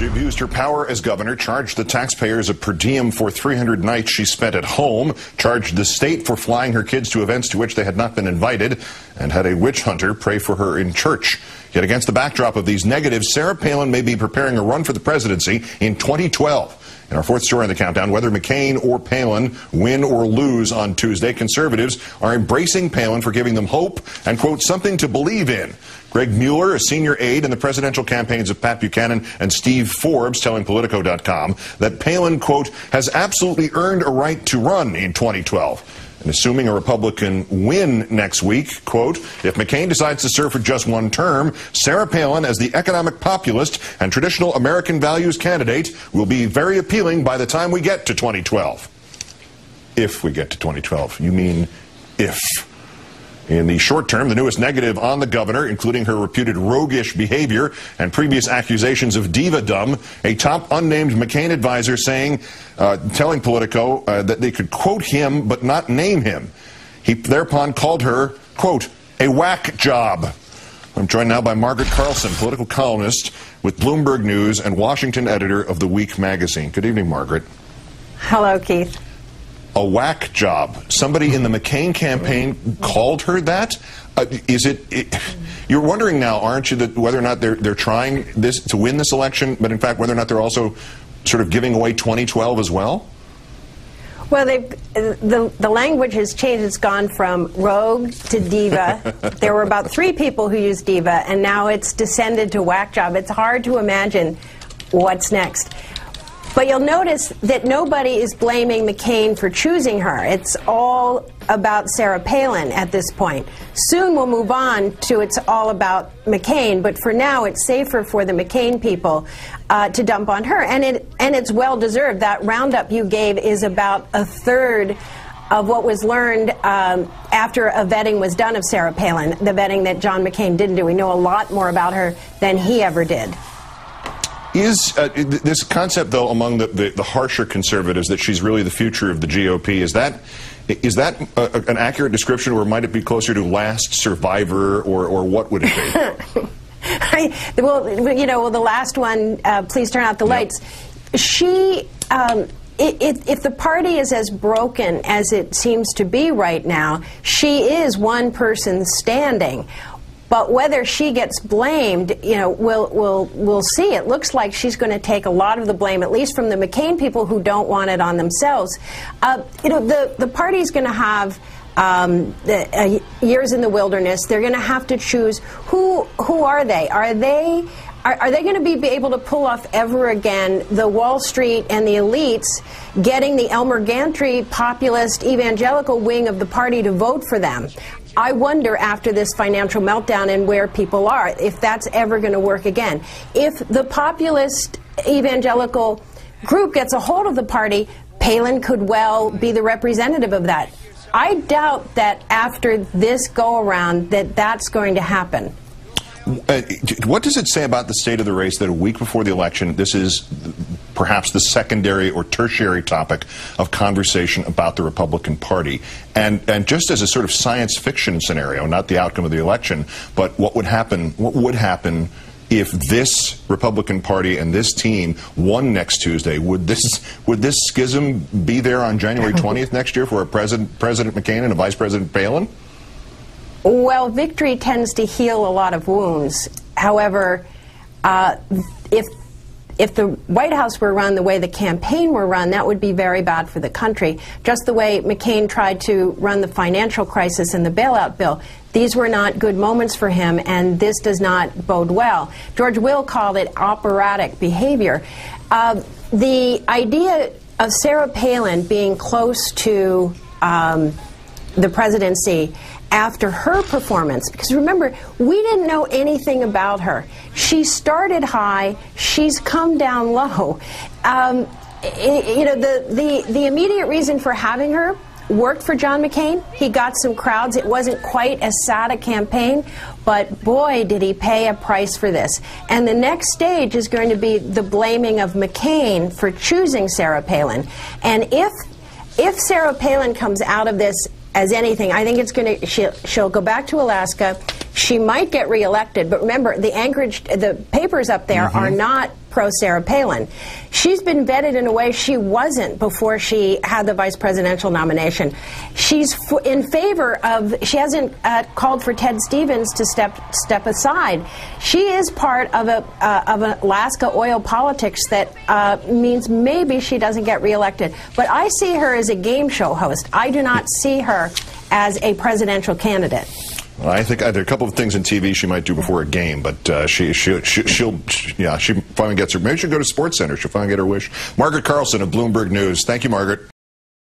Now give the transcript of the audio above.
She abused her power as governor, charged the taxpayers a per diem for 300 nights she spent at home, charged the state for flying her kids to events to which they had not been invited, and had a witch hunter pray for her in church. Yet against the backdrop of these negatives, Sarah Palin may be preparing a run for the presidency in 2012. In our fourth story in the countdown, whether McCain or Palin win or lose on Tuesday, conservatives are embracing Palin for giving them hope and, quote, something to believe in. Greg Mueller, a senior aide in the presidential campaigns of Pat Buchanan and Steve Forbes, telling Politico.com that Palin, quote, has absolutely earned a right to run in 2012. And assuming a Republican win next week, quote, if McCain decides to serve for just one term, Sarah Palin, as the economic populist and traditional American values candidate, will be very appealing by the time we get to 2012. If we get to 2012. You mean if. In the short term, the newest negative on the governor, including her reputed roguish behavior and previous accusations of diva-dom, a top unnamed McCain advisor telling Politico that they could quote him but not name him. He thereupon called her, quote, a whack job. I'm joined now by Margaret Carlson, political columnist with Bloomberg News and Washington editor of The Week magazine. Good evening, Margaret. Hello, Keith. A whack job. Somebody in the McCain campaign called her that? You're wondering now, aren't you, that whether or not they're trying this to win this election, but in fact whether or not they're also sort of giving away 2012 as well? Well, the language has changed. It's gone from rogue to diva. There were about 3 people who used diva, and now it's descended to whack job. It's hard to imagine what's next. But you'll notice that nobody is blaming McCain for choosing her. It's all about Sarah Palin at this point. Soon we'll move on to it's all about McCain, but for now it's safer for the McCain people to dump on her. And it's well deserved. That roundup you gave is about a third of what was learned after a vetting was done of Sarah Palin, the vetting that John McCain didn't do. We know a lot more about her than he ever did. Is this concept, though, among the harsher conservatives that she's really the future of the GOP, is that an accurate description, or might it be closer to last survivor, or what would it be? The last one, please turn out the lights. She, if the party is as broken as it seems to be right now, she is one person standing. But whether she gets blamed, we'll see. It looks like she's going to take a lot of the blame, at least from the McCain people who don't want it on themselves. The party's going to have years in the wilderness. They're going to have to choose who are they? Are they going to be able to pull off ever again the Wall Street and the elites getting the Elmer Gantry populist evangelical wing of the party to vote for them? I wonder, after this financial meltdown and where people are, if that's ever going to work again. If the populist evangelical group gets a hold of the party, Palin could well be the representative of that. I doubt that after this go-around that's going to happen. What does it say about the state of the race that a week before the election, this is perhaps the secondary or tertiary topic of conversation about the Republican Party? And just as a sort of science fiction scenario, not the outcome of the election, but what would happen if this Republican Party and this team won next Tuesday? Would this schism be there on January 20th next year for a President McCain and a Vice President Palin? Well, victory tends to heal a lot of wounds. However, if the White House were run the way the campaign were run, that would be very bad for the country. Just the way McCain tried to run the financial crisis and the bailout bill. These were not good moments for him, and this does not bode well. George Will called it operatic behavior. The idea of Sarah Palin being close to the presidency after her performance, because remember, we didn't know anything about her. She started high, she's come down low. The immediate reason for having her worked for John McCain. He got some crowds. It wasn't quite as sad a campaign, but boy, did he pay a price for this. And the next stage is going to be the blaming of McCain for choosing Sarah Palin. And if Sarah Palin comes out of this as anything, I think it's going to, she'll go back to Alaska. She might get reelected, but remember, the papers up there are not pro-Sarah Palin. She's been vetted in a way she wasn't before she had the vice presidential nomination. She's in favor of, she hasn't called for Ted Stevens to step aside. She is part of an Alaska oil politics that means maybe she doesn't get reelected. But I see her as a game show host. I do not see her as a presidential candidate. Well, I think there are a couple of things in TV she might do before a game, but she finally gets her. Maybe she'll go to SportsCenter. She'll finally get her wish. Margaret Carlson of Bloomberg News. Thank you, Margaret.